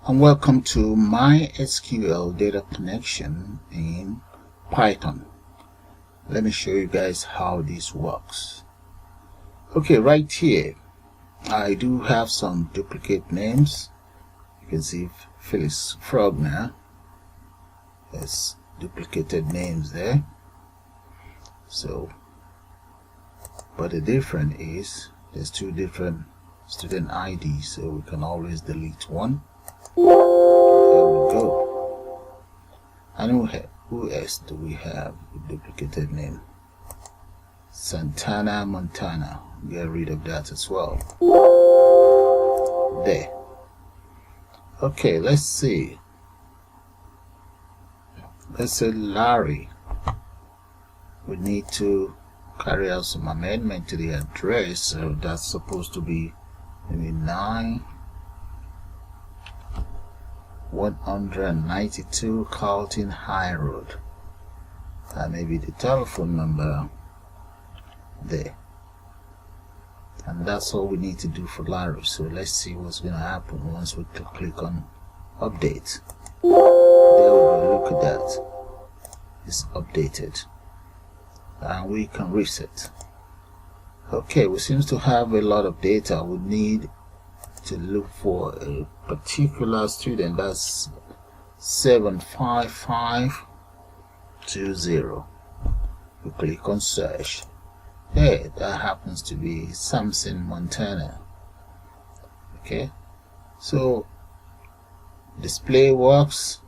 And welcome to MySQL data connection in Python. Let me show you guys how this works. Okay, right here I do have some duplicate names. You can see Phyllis Frogner. There's duplicated names there. So, but the difference is there's two different student IDs, so we can always delete one. There we go. And who else do we have with duplicated name? Santana Montana. Get rid of that as well. There. Okay, let's see. Let's say Larry. We need to carry out some amendment to the address, so that's supposed to be maybe 192 Carlton High Road. That may be the telephone number there. And that's all we need to do for Larry. So let's see what's going to happen once we click on update. There we go, look at that. It's updated. And we can reset. Okay, we seem to have a lot of data. We need to look for a particular student. That's 75520. We click on search. There, that happens to be Samson Montana. Okay, so display works.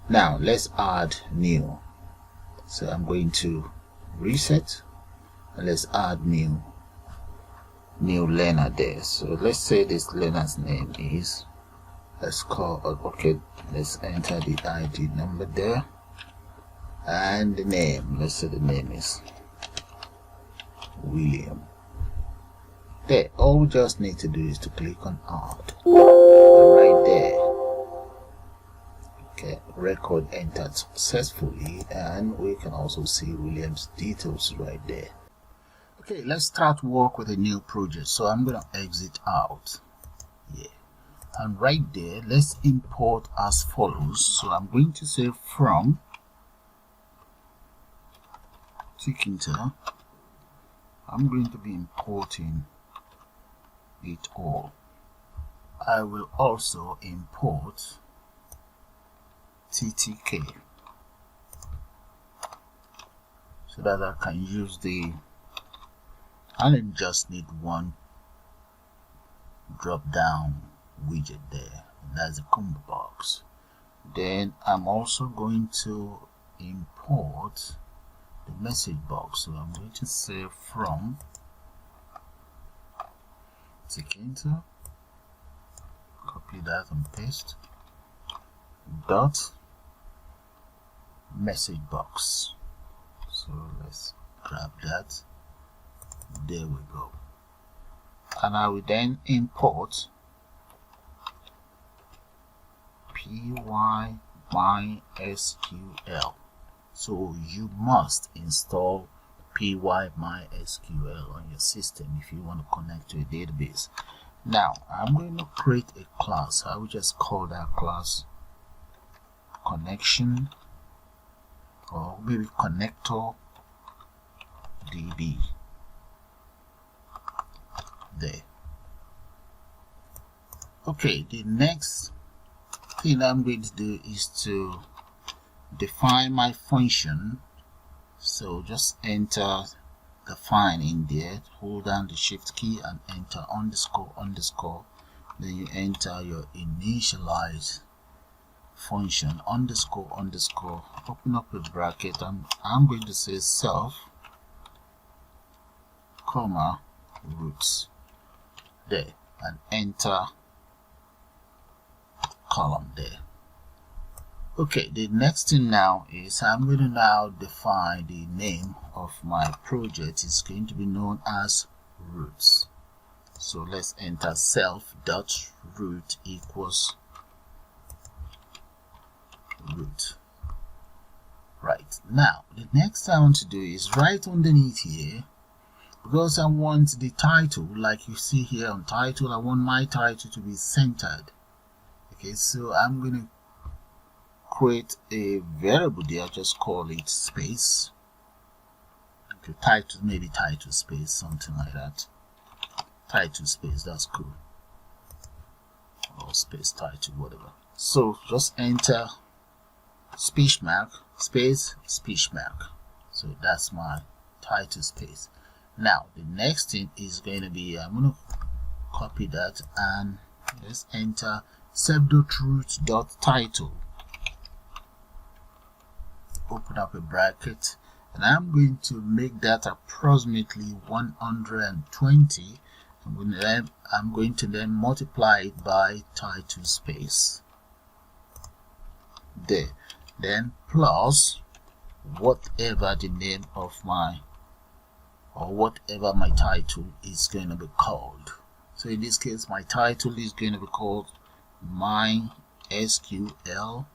Now let's add new. So I'm going to reset and let's add new learner there. So let's say this learner's name is, let's enter the ID number there and the name. Let's say the name is William. There, all we just need to do is to click on add. And right there, okay, record entered successfully, and we can also see William's details right there. Okay, let's start work with a new project. So I'm going to exit out. Yeah, and right there, let's import as follows. So I'm going to say from tkinter. I'm going to be importing it all. I will also import ttk so that I can use the, I only just need one drop down widget there, and that's the Combobox. Then I'm also going to import the message box. So I'm going to say from tkinter, copy that and paste, dot message box. So let's grab that. There we go. And I will then import Pymysql. So you must install Pymysql on your system if you want to connect to a database. Now I'm going to create a class. I will just call that class connection, or maybe connector db. There. Okay, the next thing I'm going to do is to define my function. So just enter the define in there, hold down the shift key and enter underscore, then you enter your initialize function underscore, open up a bracket, and I'm going to say self comma roots there, and enter column there. Okay, the next thing now is I'm going to now define the name of my project. It's going to be known as roots. So let's enter self.root equals root. Right, now the next thing I want to do is right underneath here, because I want the title, like you see here on title, I want my title to be centered. Okay, so I'm going to create a variable there. Just call it space. Okay, title, maybe title space, something like that. Title space, that's cool. Or space title, whatever. So just enter speech mark space speech mark. So that's my title space. Now the next thing is going to be, I'm going to copy that and let's enter self.root.title. Open up a bracket, and I'm going to make that approximately 120. I'm going to then multiply it by title space there, then plus whatever the name of my, or whatever my title is going to be called. So in this case, my title is going to be called MySQL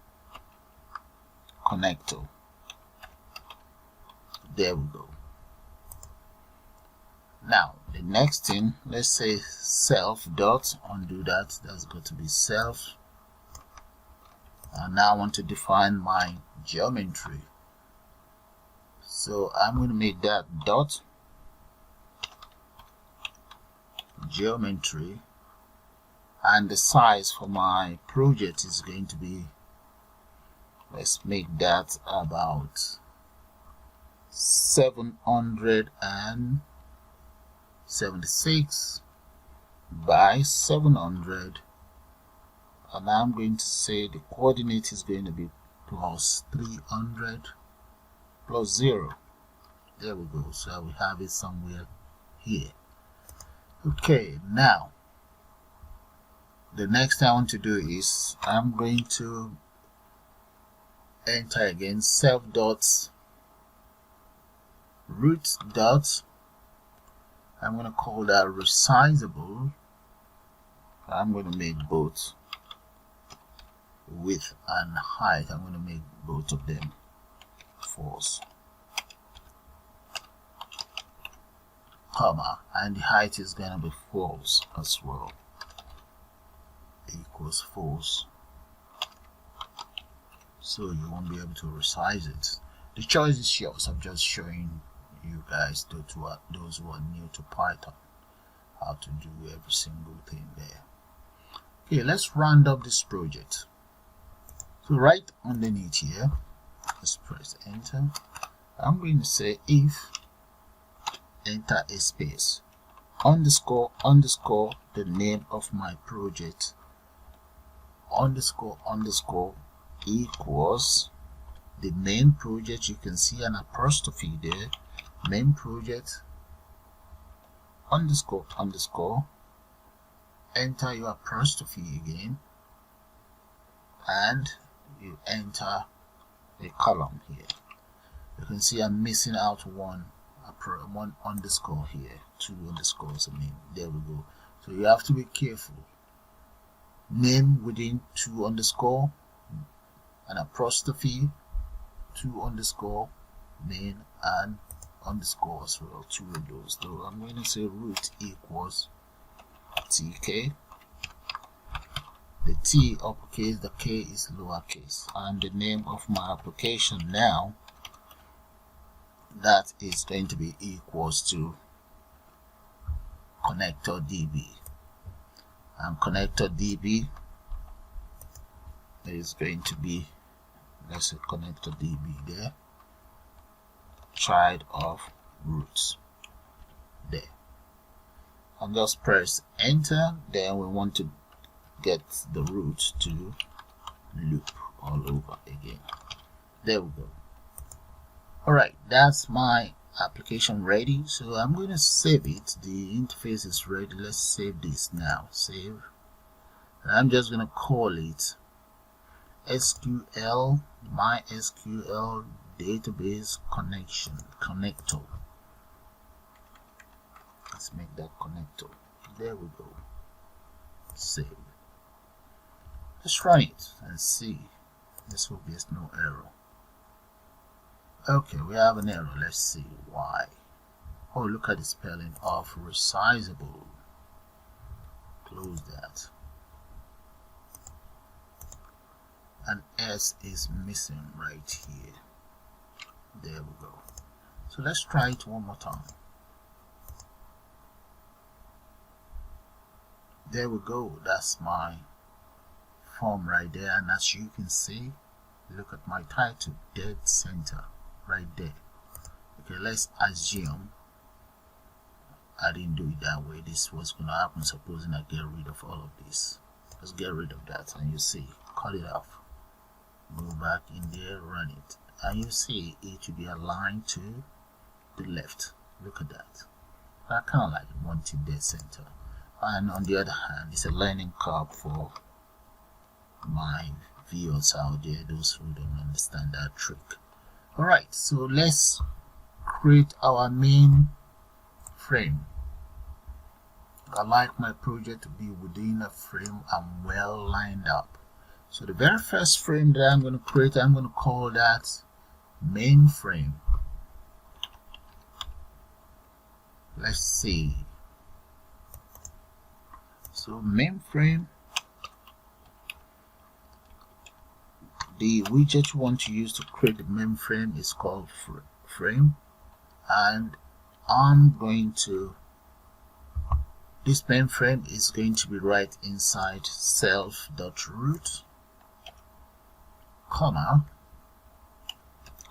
Connector. There we go. Now the next thing, let's say self dot, undo that, that's got to be self. And now I want to define my geometry, so I'm going to make that dot geometry, and the size for my project is going to be, let's make that about 776 by 700, and I'm going to say the coordinate is going to be plus 300 plus 0. There we go. So we have it somewhere here. Okay, now the next thing I want to do is I'm going to enter again self dot root dot, I'm going to call that resizable. I'm going to make both width and height, I'm going to make both of them false, comma, and the height is going to be false as well, equals false. So you won't be able to resize it. The choice is yours. I'm just showing you guys, those who are new to Python, how to do every single thing there. Okay, let's round up this project. So right underneath here, let's press enter. I'm going to say if enter a space underscore underscore the name of my project underscore underscore equals the main project. You can see an apostrophe there, main project underscore underscore, enter your apostrophe again, and you enter a column here. You can see I'm missing out one underscore here, 2 underscores, I mean, there we go. So you have to be careful. Name within 2 underscore, an apostrophe, 2 underscore, main, and underscore as well, 2 of those. So I'm going to say root equals tk, the T uppercase, the K is lowercase, and the name of my application now, that is going to be equals to connector DB, and connector DB is going to be, let's say connector DB there, child of roots there, and just press enter. Then we want to get the root to loop all over again. There we go. Alright, that's my application ready, so I'm going to save it. The interface is ready. Let's save this now. Save, and I'm just going to call it MySQL Database Connector. Let's make that connector. There we go. Save. Let's run it and see. Let's hope there's no error. Okay, we have an error. Let's see why. Oh, look at the spelling of resizable. Close that. an S is missing right here. There we go. So let's try it one more time. There we go. That's my form right there, and as you can see, look at my title, dead center, right there. Okay, let's assume I didn't do it that way. This was going to happen. Supposing I get rid of all of this. Let's get rid of that, and you see, cut it off. Go back in there, run it, and you see it will be aligned to the left. Look at that. I kind of like want it dead center. And on the other hand, it's a learning curve for my viewers out there, those who don't understand that trick. Alright, so let's create our main frame. I like my project to be within a frame and well lined up. So the very first frame that I'm going to create, I'm going to call that main frame. Let's see. So main frame, the widget you want to use to create the main frame is called frame, and I'm going to, this main frame is going to be right inside self.root, comma,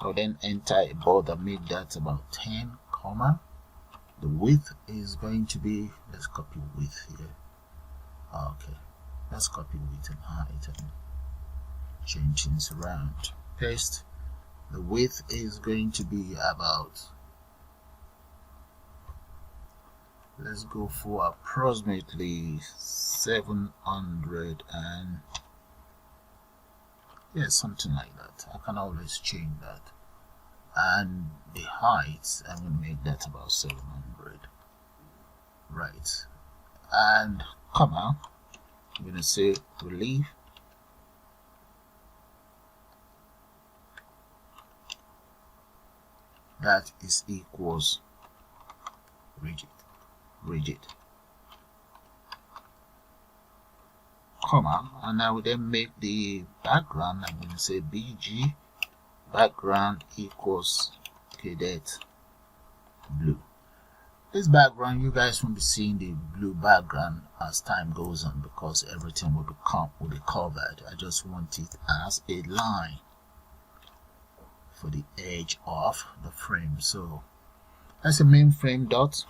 I'll then enter a border, make that about 10, comma, the width is going to be, let's copy width here. Okay, let's copy width and height and change things around. Paste. The width is going to be about, let's go for approximately 700 and yeah, something like that. I can always change that. And the height, I'm going to make that about 700. Right. And comma, I'm going to say relief, that is equals rigid, comma, and I will then make the background, I'm going to say bg background equals cadet blue. This background, you guys won't be seeing the blue background as time goes on because everything will be covered. I just want it as a line for the edge of the frame. So that's a main frame dot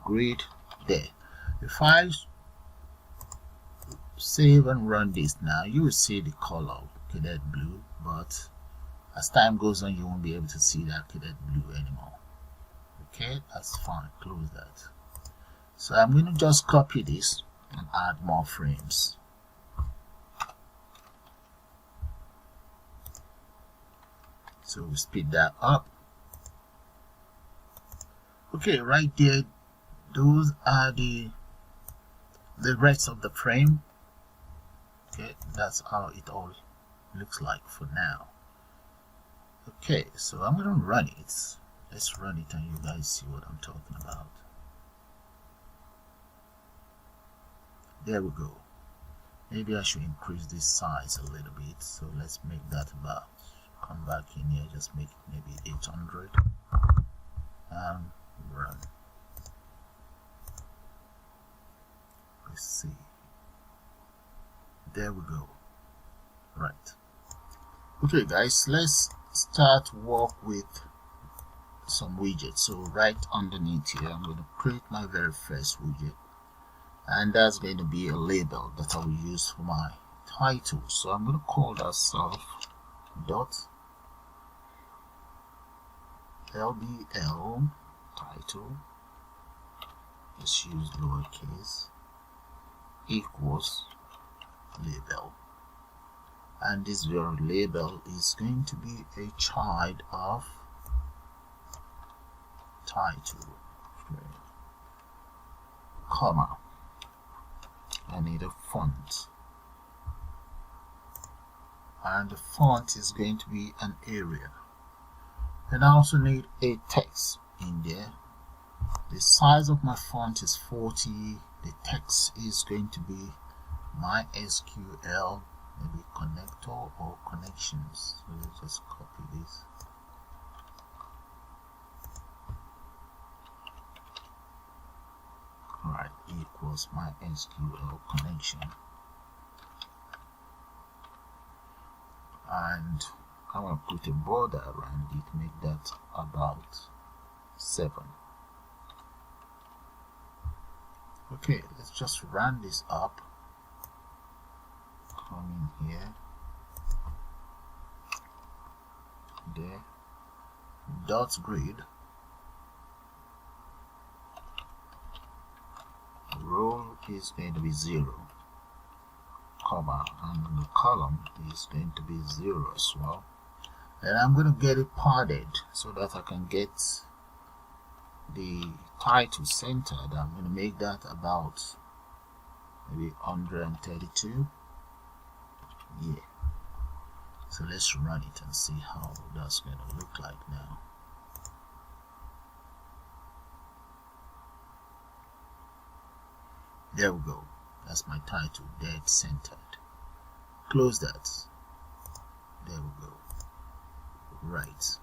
grid there. If I save and run this now, you will see the color cadet blue, but as time goes on you won't be able to see that cadet blue anymore. Okay, that's fine, close that. So I'm going to just copy this and add more frames. So we speed that up. Okay, right there, those are the rest of the frame. Okay, that's how it all looks like for now. Okay, so I'm going to run it. Let's run it and you guys see what I'm talking about. There we go. Maybe I should increase this size a little bit. So let's make that about, come back in here, just make it maybe 800 and run. Let's see. There we go. Right. Okay guys, let's start work with some widgets. So right underneath here, I'm going to create my very first widget, and that's going to be a label that I will use for my title. So I'm going to call that self dot LBL title, let's use lowercase, equals label, and this very label is going to be a child of title, comma, I need a font, and the font is going to be an area, and I also need a text in there. The size of my font is 40, the text is going to be MySQL maybe connector or connections. So let's just copy this. Alright, equals MySQL connection, and I'm going to put a border around it, make that about 7. Okay, let's just run this up. Come in here, there, dot grid, row is going to be 0, comma, and the column is going to be 0 as well. And I'm going to get it padded so that I can get the title centered. I'm going to make that about maybe 132. Yeah. So let's run it and see how that's going to look like now. There we go. That's my title, dead centered. Close that. There we go. Right.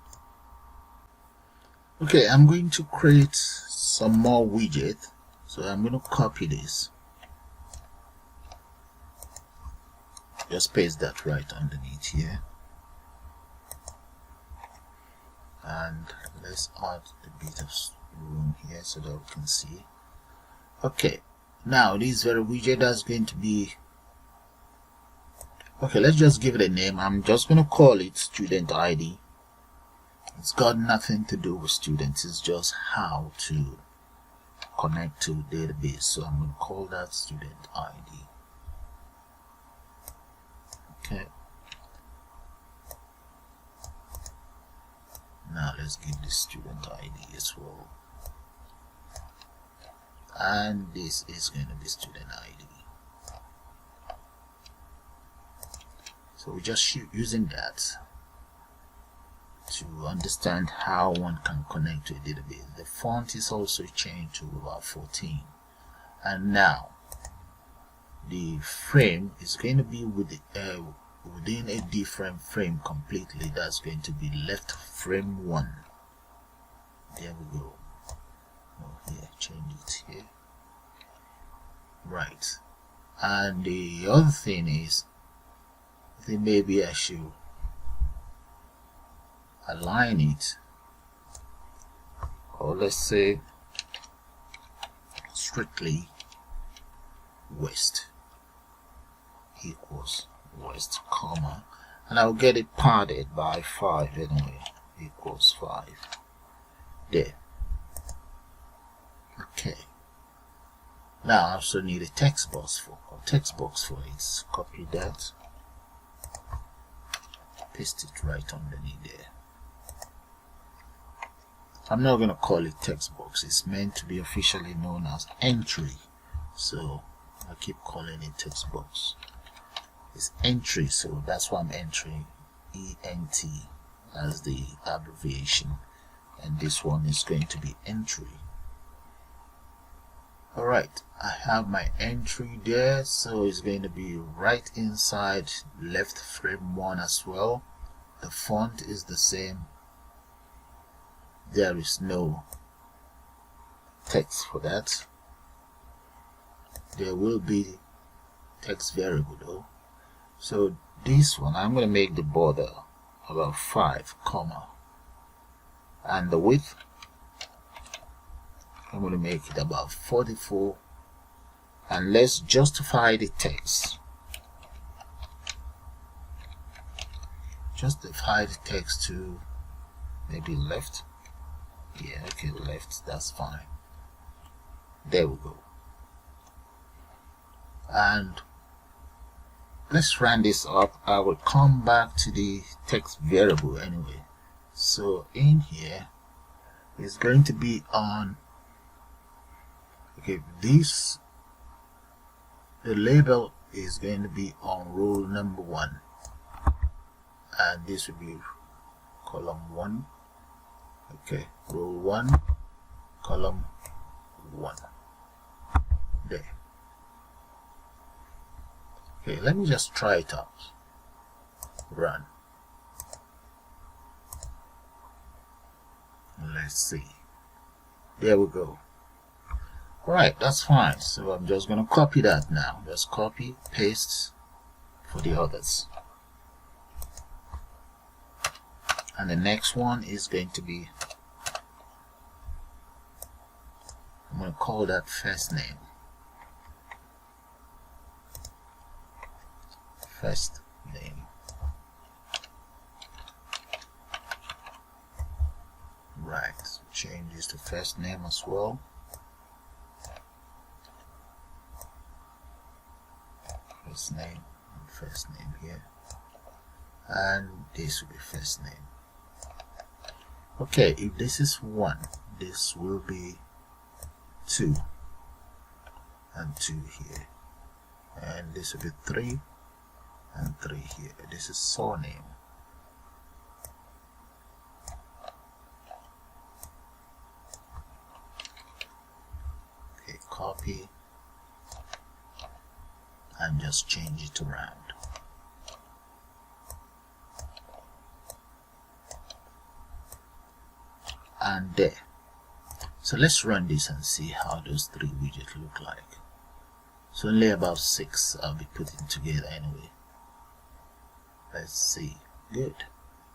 Okay, I'm going to create some more widget. So I'm going to copy this. Just paste that right underneath here. And let's add a bit of room here so that we can see. Okay. Now this very widget that's going to be, okay, let's just give it a name. I'm just going to call it student ID. It's got nothing to do with students, it's just how to connect to database. So I'm going to call that student ID. Okay. Now let's give this student ID as well. And this is going to be student ID. So we're just using that to understand how one can connect to a database. The font is also changed to about 14. And now the frame is going to be with within a different frame completely. That's going to be left frame 1. There we go. Oh, here, change it here. Right. And the other thing is, I think maybe I should align it, or let's say strictly west equals west, comma, and I'll get it padded by 5 anyway, equals 5. There. Okay. Now I also need a text box for it. Copy that, paste it right underneath there. I'm not going to call it text box. It's meant to be officially known as entry, so I keep calling it text box. It's entry, so that's why I'm entering ENT as the abbreviation, and this one is going to be entry. Alright, I have my entry there, so it's going to be right inside left frame 1 as well. The font is the same. There is no text for that. There will be text variable though. So this one, I'm going to make the border about 5, comma, and the width, I'm going to make it about 44, and let's justify the text. Justify the text to maybe left. Yeah, okay, left, that's fine. There we go. And let's run this up. I will come back to the text variable anyway. So in here is going to be on, okay, this, the label is going to be on row number 1, and this will be column 1. Okay, row 1, column 1. There. Okay, let me just try it out. Run. Let's see. There we go. Alright, that's fine. So I'm just going to copy that now. Just copy, paste for the others. And the next one is going to be, I'm going to call that first name. First name. Right, change this to first name as well. First name here, and this will be first name. Okay, if this is 1, this will be 2 and 2 here, and this will be 3 and 3 here. This is surname. Okay, copy and just change it around. And there. So let's run this and see how those 3 widgets look like. So only about 6 I'll be putting together anyway. Let's see. Good.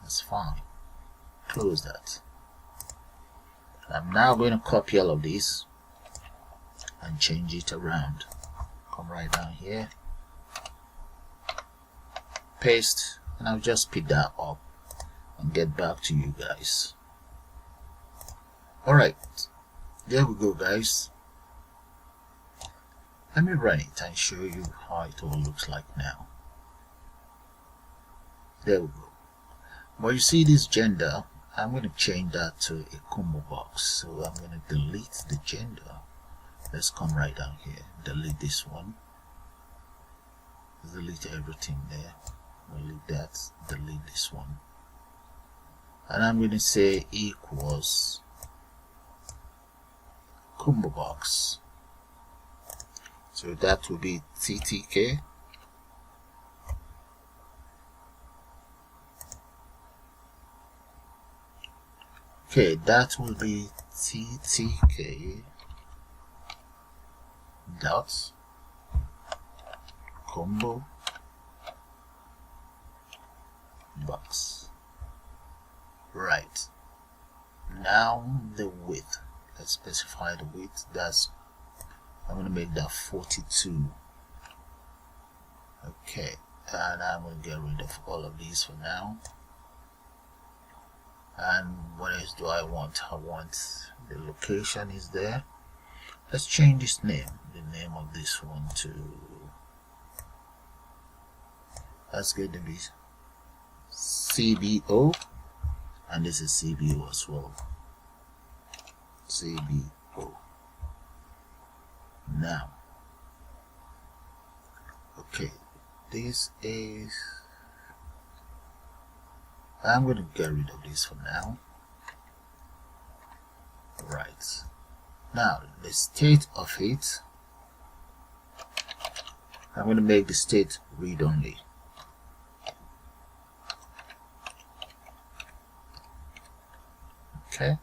That's fine. Close that. I'm now going to copy all of these and change it around. Come right down here, paste, and I'll just pick that up and get back to you guys. Alright, there we go guys. Let me run it and show you how it all looks like now. There we go. But you see this gender, I'm going to change that to a Combobox. So I'm going to delete the gender. Let's come right down here, delete this one, delete everything there, delete that, delete this one, and I'm going to say equals Combobox. So that will be TTK. Okay, that will be TTK dot Combobox. Right, now the width, let's specify the width. That's, I'm going to make that 42. Okay, and I'm going to get rid of all of these for now. And what else do I want? I want the location is there. Let's change this name, the name of this one to, that's going to be CBO, and this is CBO as well. CBO. Now, okay, this is, I'm going to get rid of this for now. Right. Now, the state of it, I'm going to make the state read-only. Okay,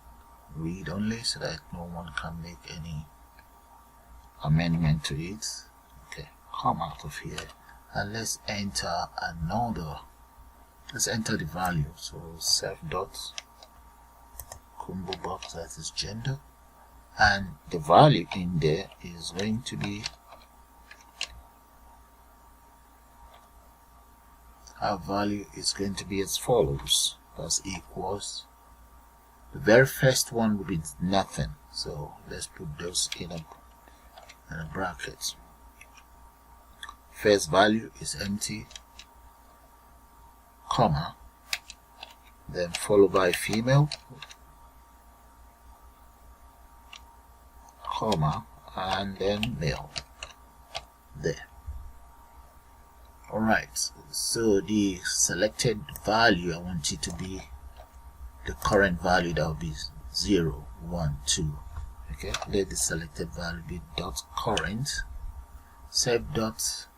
read-only, so that no one can make any amendment to it. Okay, come out of here and let's enter another. Let's enter the value. So self dot Combobox, that is gender. And the value in there is going to be, our value is going to be as follows. That's equals, the very first one will be nothing, so let's put those in a bracket. First value is empty, comma, then followed by female, comma, and then male. There. Alright, so the selected value, I want it to be the current value, that will be 0, 1, 2. Okay, let the selected value be dot current, save dot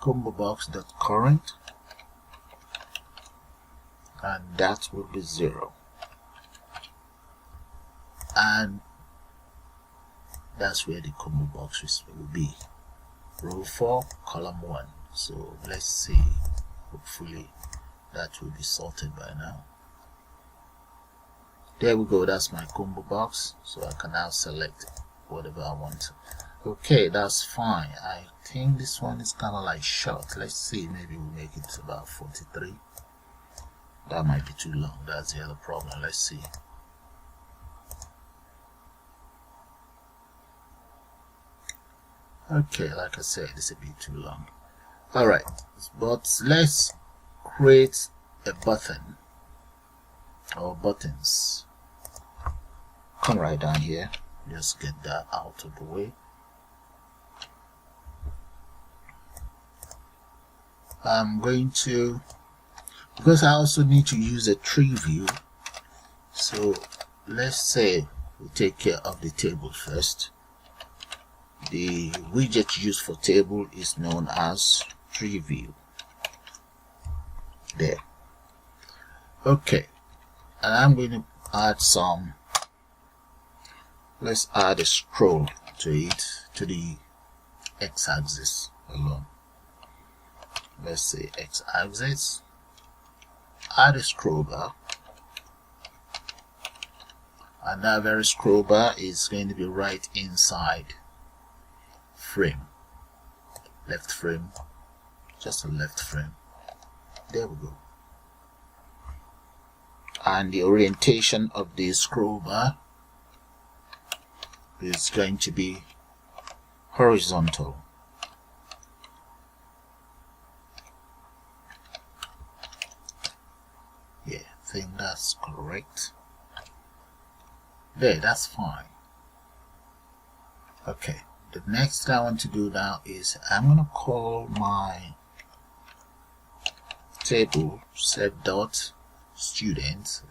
combobox.current, and that will be 0, and that's where the Combobox will be, row 4 column 1. So let's see, hopefully that will be sorted by now. There we go, that's my Combobox, so I can now select whatever I want. Okay, that's fine. I think this one is kind of like short. Let's see, maybe we'll make it about 43. That might be too long. That's the other problem. Let's see. Okay, like I said, it's a bit too long. Alright, but let's create a button or buttons. Come right down here, just get that out of the way. I'm going to, because I also need to use a tree view, so let's say we take care of the table first. The widget used for table is known as Treeview. There. Okay, and I'm going to add some, let's add a scroll to it, to the x-axis alone. Let's say x-axis, add a scroll bar, and that very scroll bar is going to be right inside frame, left frame, just a left frame. There we go. And the orientation of the scroll bar is going to be horizontal. Yeah, I think that's correct. There, that's fine. Okay, the next thing I want to do now is I'm going to call my table self.student.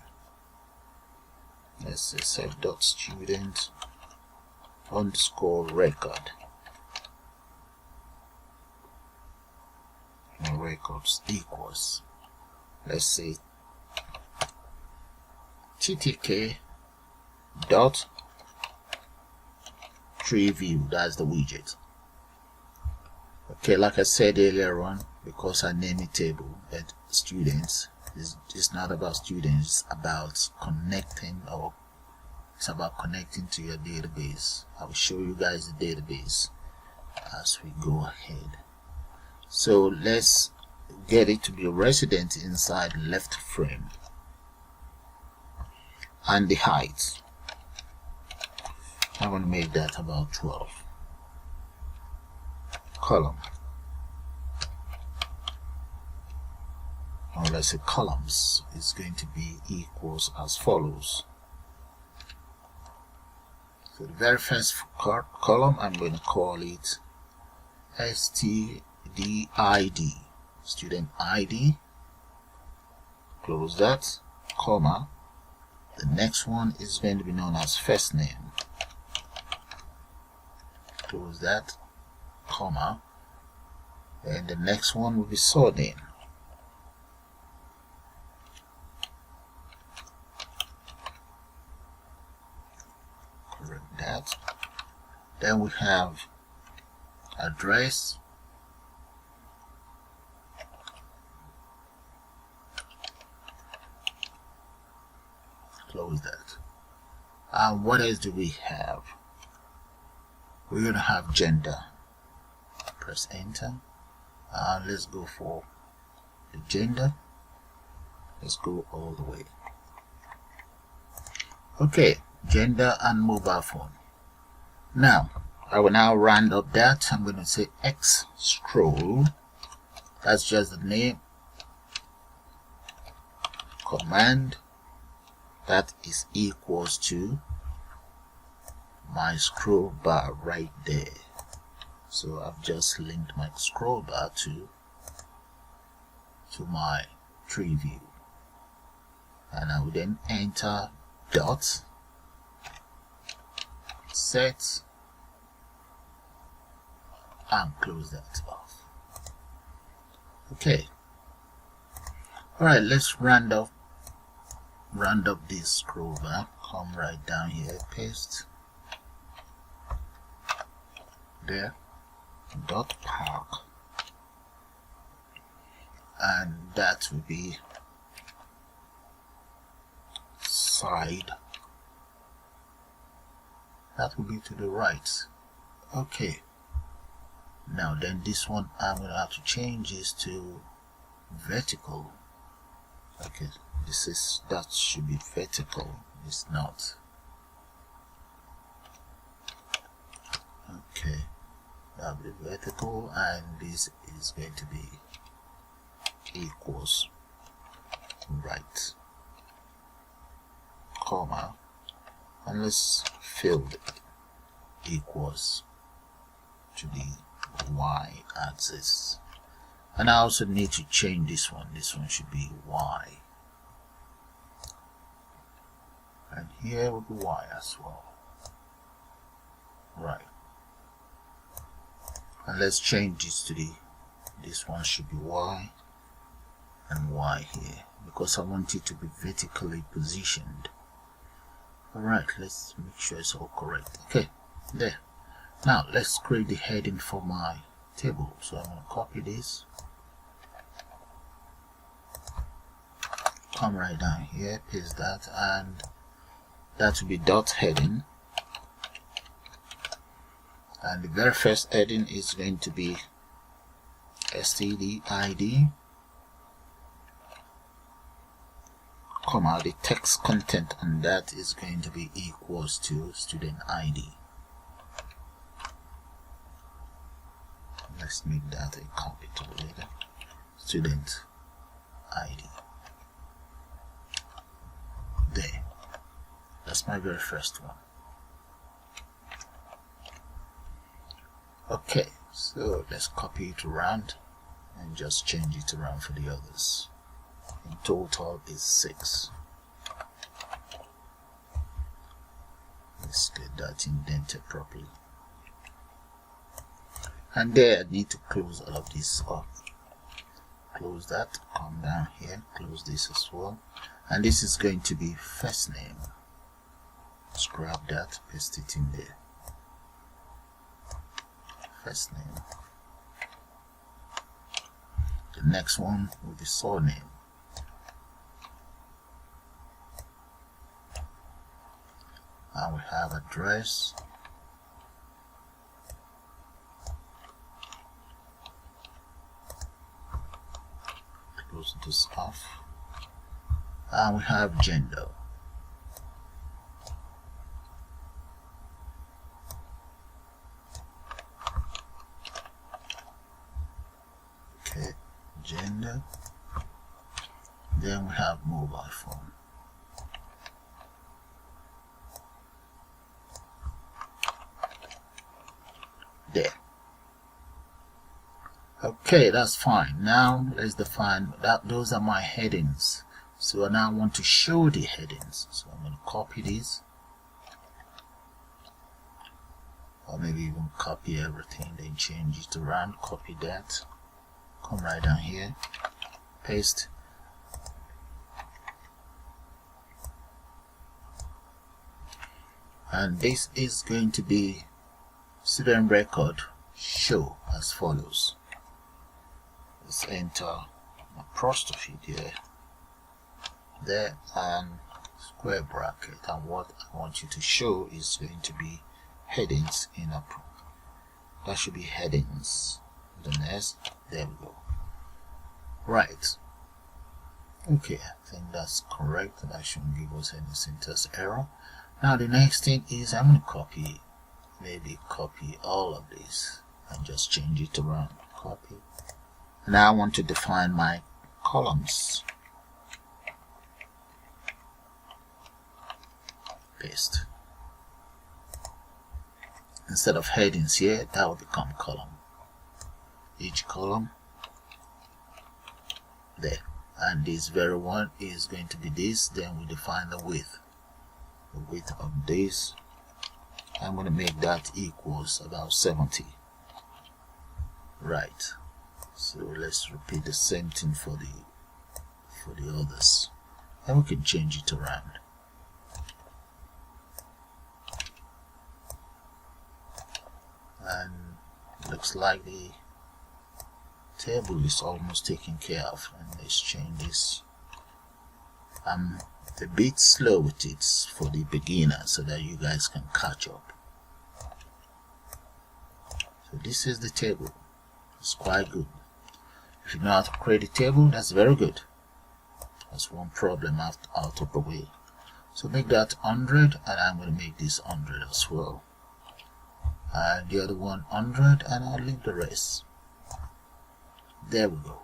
Let's say self.student underscore record. And records equals, let's say ttk dot Treeview, that's the widget. Okay, like I said earlier on, because I named it table, but students is not about students, it's about connecting, or it's about connecting to your database. I will show you guys the database as we go ahead. So let's get it to be resident inside left frame, and the height, I'm going to make that about 12. Column, or let's say columns, is going to be equals as follows. So the very first column, I'm going to call it stdid, student ID, close that, comma. The next one is going to be known as first name, close that, comma, and the next one will be surname. Correct that. Then we have address, close that. And what else do we have? We're going to have gender. Press enter, and let's go for the gender. Let's go all the way. Okay, gender and mobile phone. Now I will now round up that. I'm going to say x scroll, that's just the name, command, that is equals to my scroll bar right there. So I've just linked my scroll bar to my tree view, and I will then enter dot set and close that off. Okay. Alright, let's round up this scroll bar. Come right down here, paste there, dot park, and that will be side. That will be to the right. Okay. Now then, this one I'm going to have to change this to vertical. Okay, that should be vertical. It's not. Okay, that'll be vertical, and this is going to be equals right, comma, and let's fill equals to the y-axis. And I also need to change this one. This one should be y, and here will be y as well. Right, and let's change this to this one should be y and y here, because I want it to be vertically positioned. Alright, let's make sure it's all correct. Okay, there. Now let's create the heading for my table. So I'm going to copy this, come right down here, paste that, and that will be dot heading, and the very first heading is going to be std comma, the text content, and that is going to be equals to student ID. Let's make that a capital letter, student ID. There, that's my very first one. Okay, so let's copy it around and just change it around for the others. In total is 6. Let's get that indented properly. And there, I need to close all of this up. Close that, come down here, close this as well. And this is going to be first name. Let's grab that, paste it in there. First name. The next one will be surname. And we have address. Close this off. And we have gender. Okay, gender. Then we have mobile phone. There. Okay, that's fine. Now let's define that. Those are my headings. So I now want to show the headings. So I'm going to copy these, or maybe even copy everything, then change it around. Copy that. Come right down here, paste. And this is going to be student record show as follows. Let's enter apostrophe here, there, and square bracket, and what I want you to show is going to be headings in a that should be headings. The next, there we go. Right. Okay, I think that's correct. That shouldn't give us any syntax error. Now the next thing is I'm going to copy, maybe copy all of this and just change it around. Copy. Now I want to define my columns. Paste. Instead of headings here, that will become column. Each column there, and this very one is going to be this. Then we define the width of this. I'm going to make that equals about 70. Right, So let's repeat the same thing for the others, and we can change it around. And looks like the table is almost taken care of. And let's change this. I'm a bit slow with it for the beginner so that you guys can catch up. So this is the table. It's quite good. If you know how to create a table, that's very good. That's one problem out of the way. So make that 100, and I'm going to make this 100 as well. And the other one 100, and I'll leave the rest. There we go.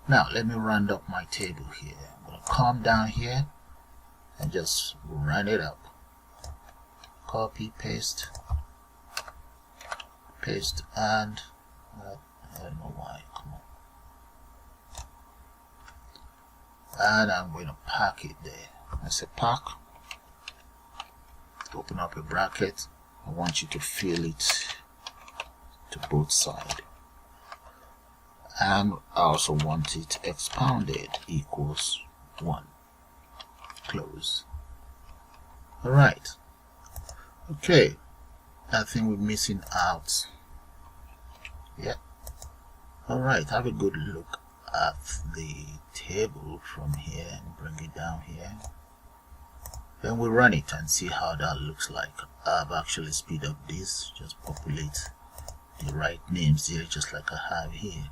Now let me round up my table here. I'm going to come down here and just round it up. Copy, paste, and I don't know why. Come on. And I'm going to pack it there. I say pack. Open up a bracket. I want you to fill it to both sides. And I also want it expounded equals 1. Close. Alright. Okay. I think we're missing out. Yeah. Alright, have a good look at the table from here and bring it down here. Then we run it and see how that looks like. I've actually speed up this, just populate the right names here just like I have here.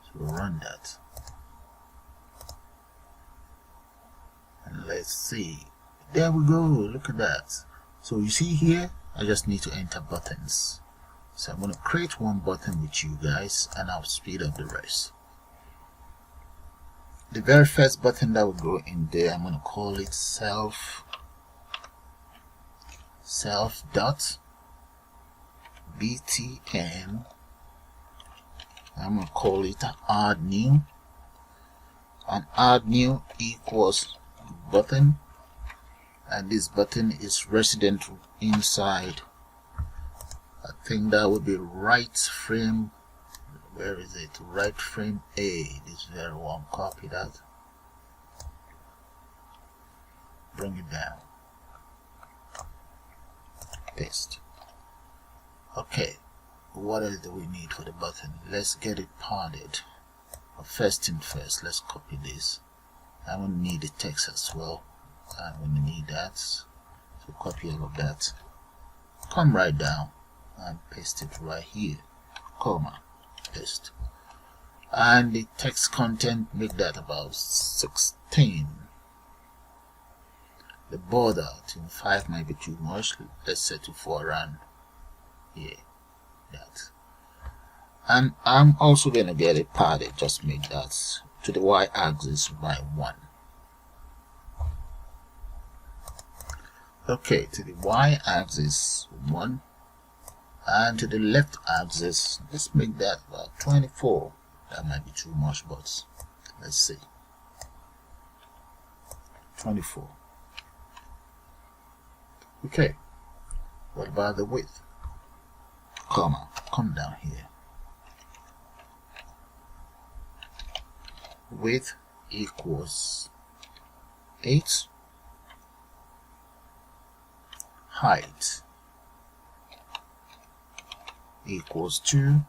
So we'll run that. And let's see. There we go, look at that. So you see here, I just need to enter buttons. So I'm going to create one button with you guys and I'll speed up the rest. The very first button that will go in there, I'm going to call it self dot btn. I'm going to call it add new, and add new equals button, and this button is resident inside. I think that would be right frame. Where is it? Right frame A. This very one. Copy that. Bring it down. Paste. Okay. What else do we need for the button? Let's get it padded. First thing first, let's copy this. I'm going to need the text as well. I'm going to need that. So copy all of that. Come right down and paste it right here. Comma. Paste. And the text content, make that about 16. The border, I think 5 might be too much. Let's set it for around here. That. And I'm also going to get it padded. Just make that to the y-axis by 1. Okay, to the y-axis 1. And to the left axis, let's make that about 24. That might be too much, but let's see. 24. Okay. What about the width? Comma. Come down here. Width equals 8. Height equals 2.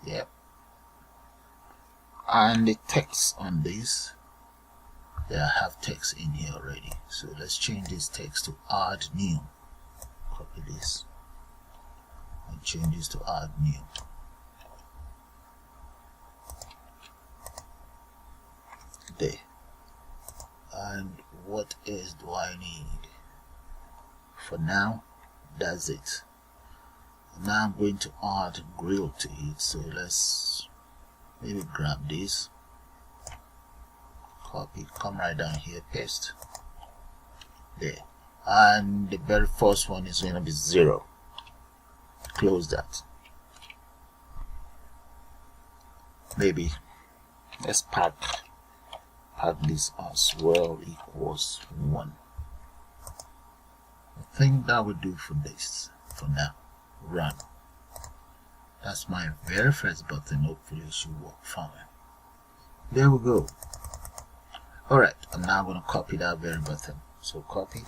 Yep. And the text on this, I have text in here already, so let's change this text to add new. Copy this and change this to add new. There. And what else do I need? For now, that's it. Now I'm going to add grill to it, so let's maybe grab this, copy, come right down here, paste there, and the very first one is going to be 0. Close that. Maybe let's pack this as well equals 1. I think that will do for this for now. Run. That's my very first button. Hopefully it should work fine. There we go. Alright, I'm now going to copy that very button. So copy.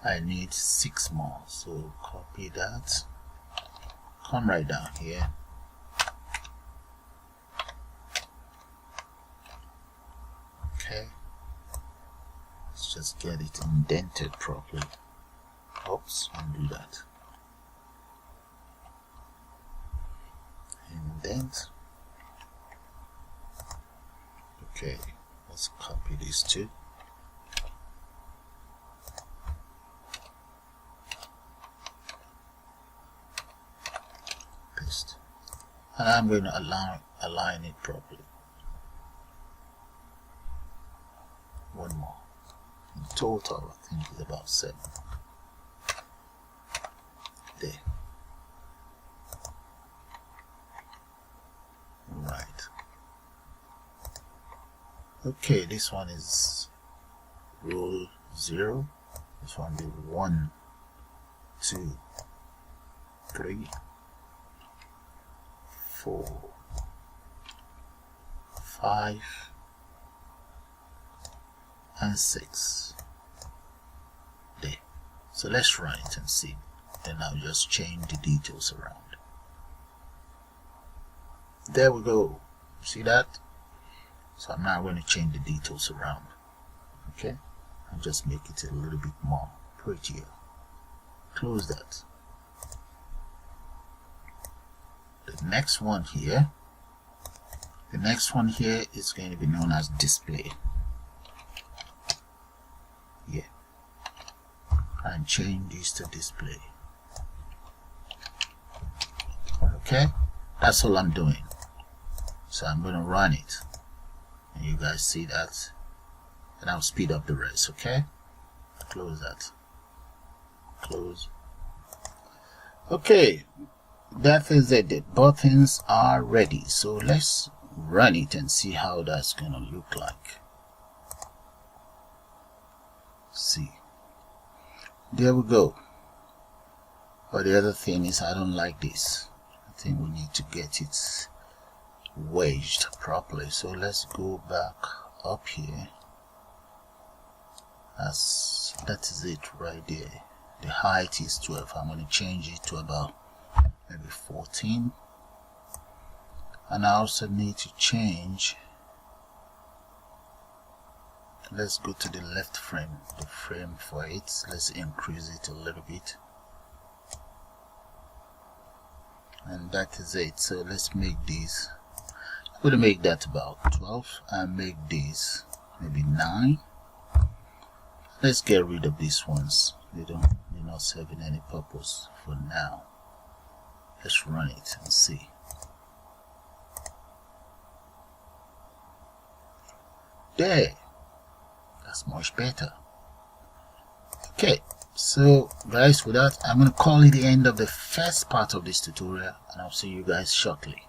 I need 6 more, so copy that. Come right down here. Okay. Let's just get it indented properly. Oops, undo that. Indent. Okay, let's copy these two. Paste. And I'm going to align it properly. One more. In total, I think it's about 7. There. Right. Okay, this one is row 0. This one be 1, 2, 3, 4, 5, and 6. There. So let's run it and see. Then I'll just change the details around. There we go. See that? So I'm now going to change the details around. Okay? I'll just make it a little bit more prettier. Close that. The next one here is going to be known as display. Yeah. And change this to display. Okay? That's all I'm doing. So I'm going to run it. And you guys see that. And I'll speed up the rest, okay? Close that. Close. Okay. That is it. The buttons are ready. So let's run it and see how that's going to look like. See. There we go. But the other thing is I don't like this. I think we need to get it wedged properly. So let's go back up here. That is it right there. The height is 12. I'm going to change it to about maybe 14. And I also need to change, let's go to the left frame, the frame for it. Let's increase it a little bit. And that is it. So let's make these, I'm going to make that about 12 and make these maybe 9. Let's get rid of these ones. They're not serving any purpose for now. Let's run it and see. There. That's much better. Okay. So guys, with that, I'm going to call it the end of the first part of this tutorial, and I'll see you guys shortly.